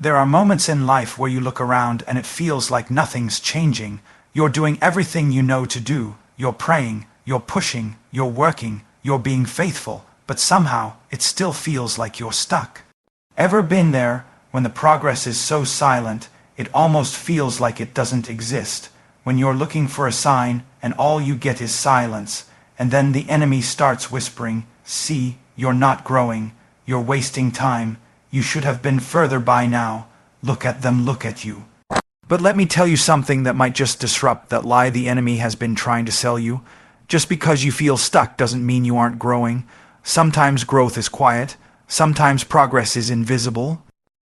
There are moments in life where you look around and it feels like nothing's changing. You're doing everything you know to do. You're praying, you're pushing, you're working, you're being faithful, but somehow it still feels like you're stuck. Ever been there, when the progress is so silent, it almost feels like it doesn't exist? When you're looking for a sign and all you get is silence, and then the enemy starts whispering, "See, you're not growing, you're wasting time, you should have been further by now, look at them, look at you." But let me tell you something that might just disrupt that lie the enemy has been trying to sell you. Just because you feel stuck doesn't mean you aren't growing. Sometimes growth is quiet. Sometimes progress is invisible.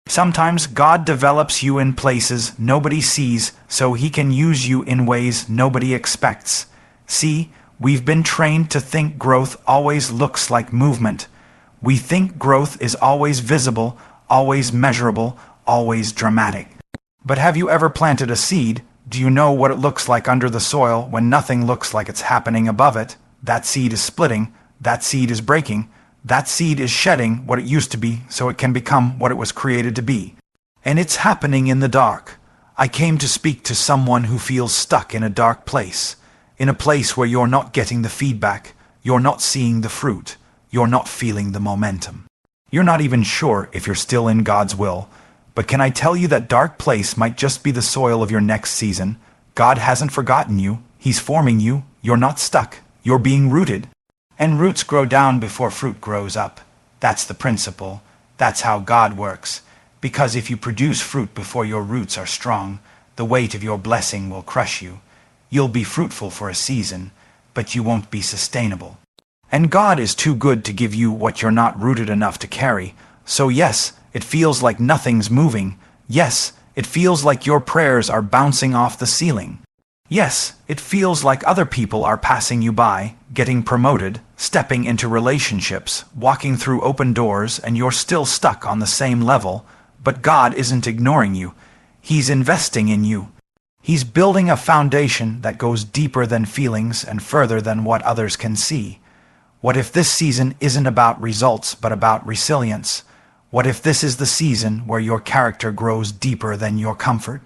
Sometimes God develops you in places nobody sees so He can use you in ways nobody expects. See, we've been trained to think growth always looks like movement. We think growth is always visible, always measurable, always dramatic. But have you ever planted a seed? Do you know what it looks like under the soil when nothing looks like it's happening above it? That seed is splitting, that seed is breaking, that seed is shedding what it used to be so it can become what it was created to be. And it's happening in the dark. I came to speak to someone who feels stuck in a dark place, in a place where you're not getting the feedback, you're not seeing the fruit, you're not feeling the momentum. You're not even sure if you're still in God's will. But can I tell you that dark place might just be the soil of your next season? God hasn't forgotten you. He's forming you. You're not stuck. You're being rooted. And roots grow down before fruit grows up. That's the principle. That's how God works. Because if you produce fruit before your roots are strong, the weight of your blessing will crush you. You'll be fruitful for a season, but you won't be sustainable. And God is too good to give you what you're not rooted enough to carry. So yes, it feels like nothing's moving. Yes, it feels like your prayers are bouncing off the ceiling. Yes, it feels like other people are passing you by, getting promoted, stepping into relationships, walking through open doors, and you're still stuck on the same level. But God isn't ignoring you. He's investing in you. He's building a foundation that goes deeper than feelings and further than what others can see. What if this season isn't about results but about resilience? What if this is the season where your character grows deeper than your comfort?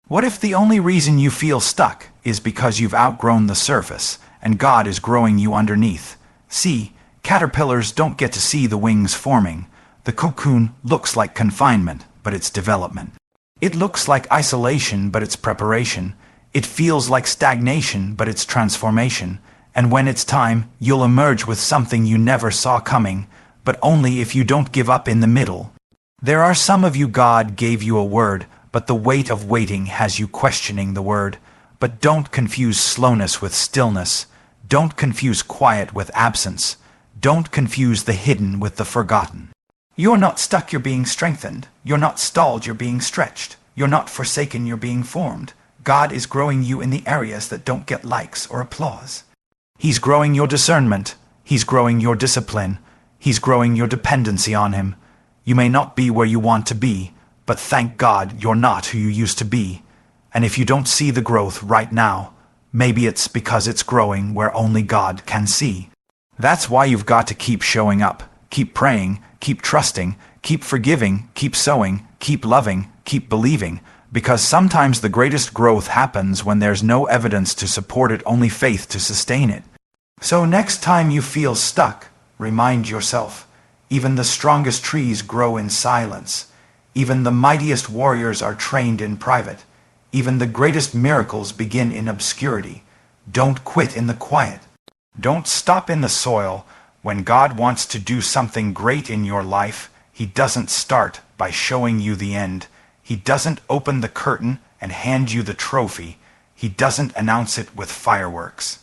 What if the only reason you feel stuck is because you've outgrown the surface and God is growing you underneath? See, caterpillars don't get to see the wings forming. The cocoon looks like confinement, but it's development. It looks like isolation, but it's preparation. It feels like stagnation, but it's transformation. And when it's time, you'll emerge with something you never saw coming, but only if you don't give up in the middle. There are some of you God gave you a word, but the weight of waiting has you questioning the word. But don't confuse slowness with stillness. Don't confuse quiet with absence. Don't confuse the hidden with the forgotten. You're not stuck, you're being strengthened. You're not stalled, you're being stretched. You're not forsaken, you're being formed. God is growing you in the areas that don't get likes or applause. He's growing your discernment. He's growing your discipline. He's growing your dependency on Him. You may not be where you want to be, but thank God you're not who you used to be. And if you don't see the growth right now, maybe it's because it's growing where only God can see. That's why you've got to keep showing up, keep praying, keep trusting, keep forgiving, keep sowing, keep loving, keep believing, because sometimes the greatest growth happens when there's no evidence to support it, only faith to sustain it. So next time you feel stuck, remind yourself, even the strongest trees grow in silence. Even the mightiest warriors are trained in private. Even the greatest miracles begin in obscurity. Don't quit in the quiet. Don't stop in the soil. When God wants to do something great in your life, He doesn't start by showing you the end. He doesn't open the curtain and hand you the trophy. He doesn't announce it with fireworks.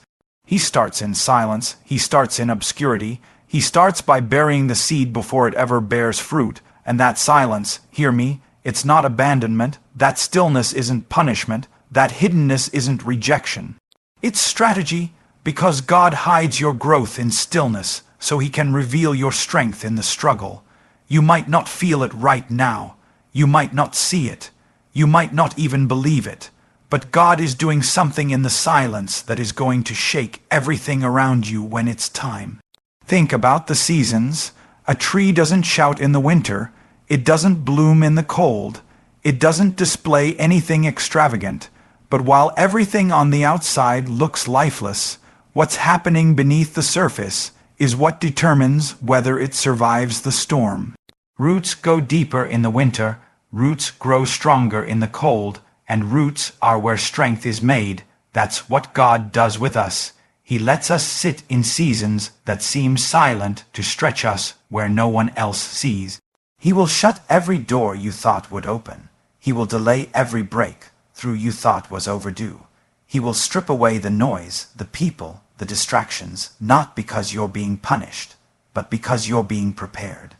He starts in silence. He starts in obscurity. He starts by burying the seed before it ever bears fruit. And that silence, hear me, it's not abandonment. That stillness isn't punishment. That hiddenness isn't rejection. It's strategy, because God hides your growth in stillness so He can reveal your strength in the struggle. You might not feel it right now. You might not see it. You might not even believe it. But God is doing something in the silence that is going to shake everything around you when it's time. Think about the seasons. A tree doesn't shout in the winter. It doesn't bloom in the cold. It doesn't display anything extravagant, but while everything on the outside looks lifeless, what's happening beneath the surface is what determines whether it survives the storm. Roots go deeper in the winter, roots grow stronger in the cold, and roots are where strength is made. That's what God does with us. He lets us sit in seasons that seem silent to stretch us where no one else sees. He will shut every door you thought would open. He will delay every break through you thought was overdue. He will strip away the noise, the people, the distractions, not because you're being punished, but because you're being prepared.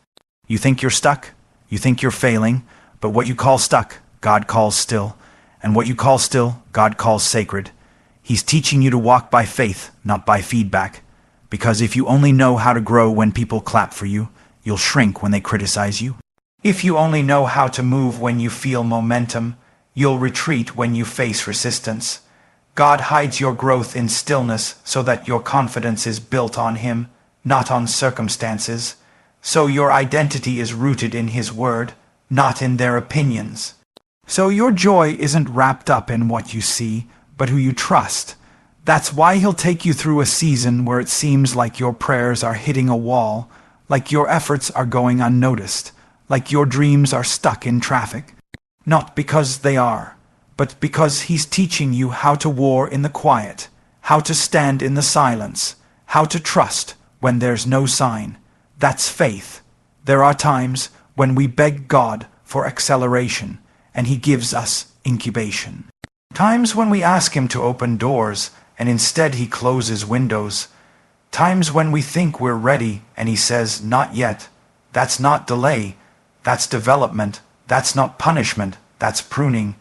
You think you're stuck? You think you're failing? But what you call stuck, God calls still. And what you call still, God calls sacred. He's teaching you to walk by faith, not by feedback. Because if you only know how to grow when people clap for you, you'll shrink when they criticize you. If you only know how to move when you feel momentum, you'll retreat when you face resistance. God hides your growth in stillness so that your confidence is built on Him, not on circumstances. So your identity is rooted in His Word, not in their opinions. So your joy isn't wrapped up in what you see, but who you trust. That's why He'll take you through a season where it seems like your prayers are hitting a wall, like your efforts are going unnoticed, like your dreams are stuck in traffic. Not because they are, but because He's teaching you how to war in the quiet, how to stand in the silence, how to trust when there's no sign. That's faith. There are times when we beg God for acceleration, and He gives us incubation. Times when we ask Him to open doors, and instead He closes windows. Times when we think we're ready, and He says, not yet. That's not delay. That's development. That's not punishment. That's pruning.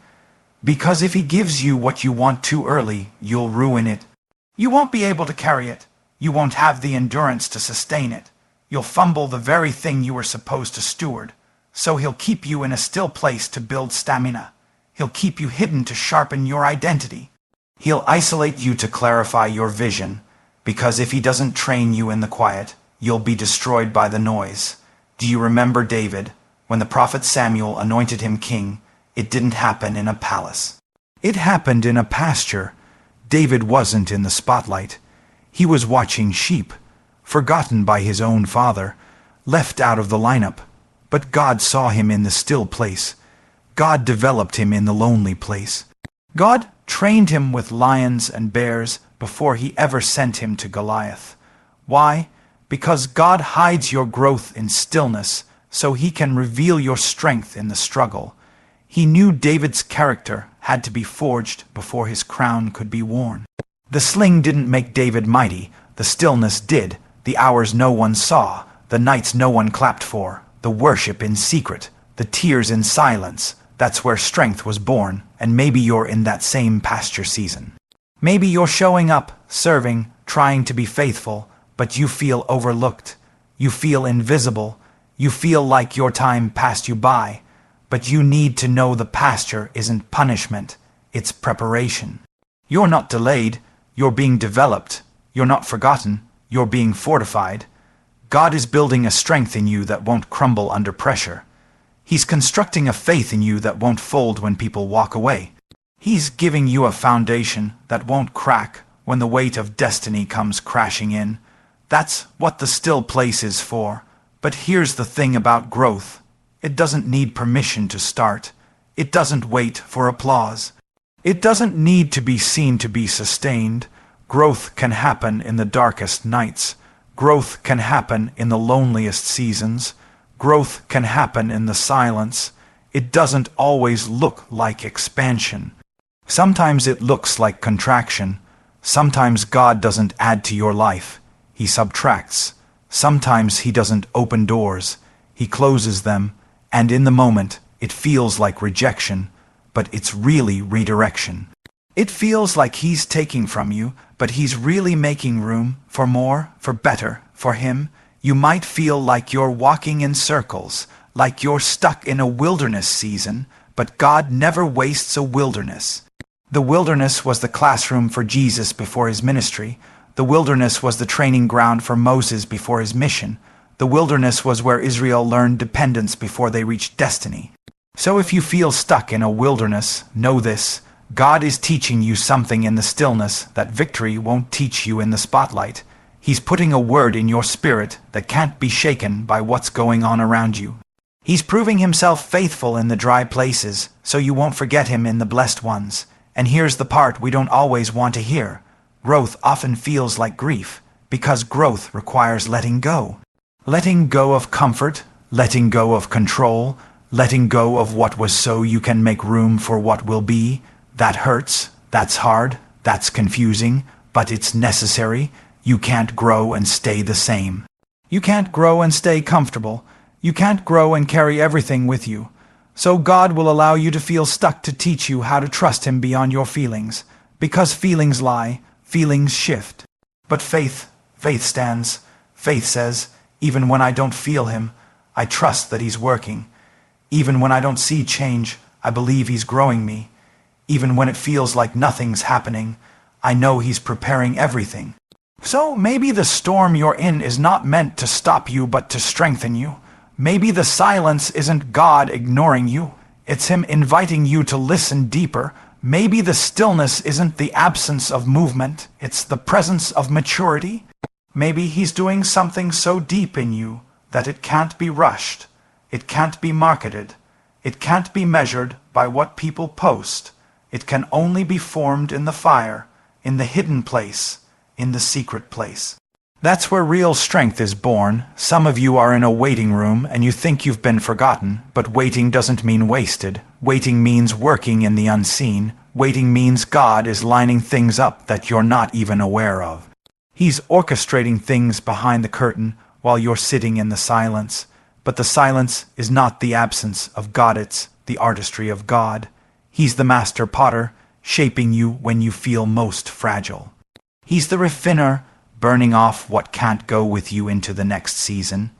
Because if He gives you what you want too early, you'll ruin it. You won't be able to carry it. You won't have the endurance to sustain it. You'll fumble the very thing you were supposed to steward. So He'll keep you in a still place to build stamina. He'll keep you hidden to sharpen your identity. He'll isolate you to clarify your vision, because if He doesn't train you in the quiet, you'll be destroyed by the noise. Do you remember David? When the prophet Samuel anointed him king, it didn't happen in a palace. It happened in a pasture. David wasn't in the spotlight. He was watching sheep, forgotten by his own father, left out of the lineup. But God saw him in the still place. God developed him in the lonely place. God trained him with lions and bears before He ever sent him to Goliath. Why? Because God hides your growth in stillness so He can reveal your strength in the struggle. He knew David's character had to be forged before his crown could be worn. The sling didn't make David mighty. The stillness did. The hours no one saw, the nights no one clapped for, the worship in secret, the tears in silence. That's where strength was born, and maybe you're in that same pasture season. Maybe you're showing up, serving, trying to be faithful, but you feel overlooked. You feel invisible. You feel like your time passed you by. But you need to know the pasture isn't punishment, it's preparation. You're not delayed, you're being developed. You're not forgotten, you're being fortified. God is building a strength in you that won't crumble under pressure. He's constructing a faith in you that won't fold when people walk away. He's giving you a foundation that won't crack when the weight of destiny comes crashing in. That's what the still place is for. But here's the thing about growth. It doesn't need permission to start. It doesn't wait for applause. It doesn't need to be seen to be sustained. Growth can happen in the darkest nights. Growth can happen in the loneliest seasons. Growth can happen in the silence. It doesn't always look like expansion. Sometimes it looks like contraction. Sometimes God doesn't add to your life. He subtracts. Sometimes He doesn't open doors. He closes them, and in the moment, it feels like rejection, but it's really redirection. It feels like He's taking from you, but He's really making room for more, for better, for Him. You might feel like you're walking in circles, like you're stuck in a wilderness season, but God never wastes a wilderness. The wilderness was the classroom for Jesus before His ministry. The wilderness was the training ground for Moses before his mission. The wilderness was where Israel learned dependence before they reached destiny. So if you feel stuck in a wilderness, know this: God is teaching you something in the stillness that victory won't teach you in the spotlight. He's putting a word in your spirit that can't be shaken by what's going on around you. He's proving himself faithful in the dry places, so you won't forget him in the blessed ones. And here's the part we don't always want to hear. Growth often feels like grief, because growth requires letting go. Letting go of comfort, letting go of control, letting go of what was so you can make room for what will be. That hurts, that's hard, that's confusing, but it's necessary. You can't grow and stay the same. You can't grow and stay comfortable. You can't grow and carry everything with you. So God will allow you to feel stuck to teach you how to trust him beyond your feelings. Because feelings lie, feelings shift. But faith stands. Faith says, even when I don't feel him, I trust that he's working. Even when I don't see change, I believe he's growing me. Even when it feels like nothing's happening, I know he's preparing everything. So maybe the storm you're in is not meant to stop you but to strengthen you. Maybe the silence isn't God ignoring you. It's him inviting you to listen deeper. Maybe the stillness isn't the absence of movement. It's the presence of maturity. Maybe he's doing something so deep in you that it can't be rushed. It can't be marketed. It can't be measured by what people post. It can only be formed in the fire, in the hidden place, in the secret place. That's where real strength is born. Some of you are in a waiting room and you think you've been forgotten, but waiting doesn't mean wasted. Waiting means working in the unseen. Waiting means God is lining things up that you're not even aware of. He's orchestrating things behind the curtain while you're sitting in the silence. But the silence is not the absence of God, it's the artistry of God. He's the master potter, shaping you when you feel most fragile. He's the refiner, burning off what can't go with you into the next season.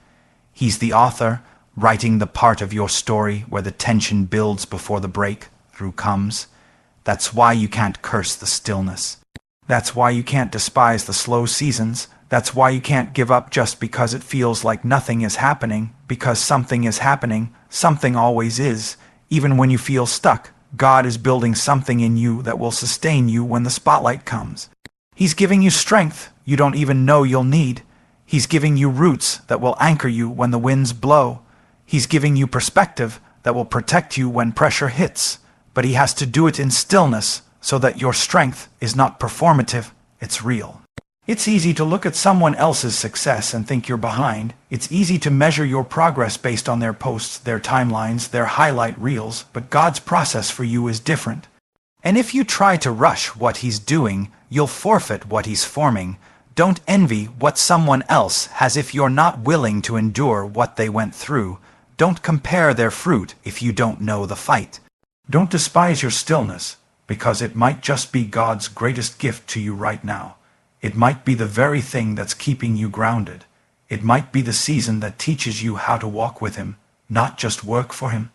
He's the author, writing the part of your story where the tension builds before the breakthrough comes. That's why you can't curse the stillness. That's why you can't despise the slow seasons. That's why you can't give up just because it feels like nothing is happening, because something is happening. Something always is. Even when you feel stuck, God is building something in you that will sustain you when the spotlight comes. He's giving you strength you don't even know you'll need. He's giving you roots that will anchor you when the winds blow. He's giving you perspective that will protect you when pressure hits. But he has to do it in stillness so that your strength is not performative, it's real. It's easy to look at someone else's success and think you're behind. It's easy to measure your progress based on their posts, their timelines, their highlight reels, but God's process for you is different. And if you try to rush what he's doing, you'll forfeit what he's forming. Don't envy what someone else has if you're not willing to endure what they went through. Don't compare their fruit if you don't know the fight. Don't despise your stillness, because it might just be God's greatest gift to you right now. It might be the very thing that's keeping you grounded. It might be the season that teaches you how to walk with him, not just work for him.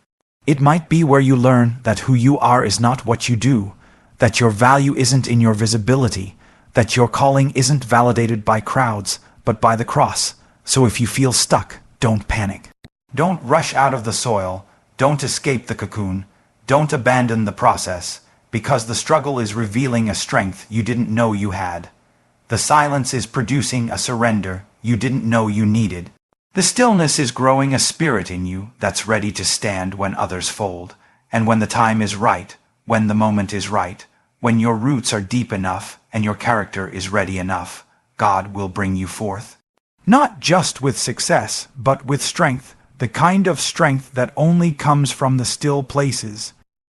It might be where you learn that who you are is not what you do, that your value isn't in your visibility, that your calling isn't validated by crowds, but by the cross. So if you feel stuck, don't panic. Don't rush out of the soil. Don't escape the cocoon. Don't abandon the process, because the struggle is revealing a strength you didn't know you had. The silence is producing a surrender you didn't know you needed. The stillness is growing a spirit in you that's ready to stand when others fold. And when the time is right, when the moment is right, when your roots are deep enough and your character is ready enough, God will bring you forth. Not just with success, but with strength, the kind of strength that only comes from the still places.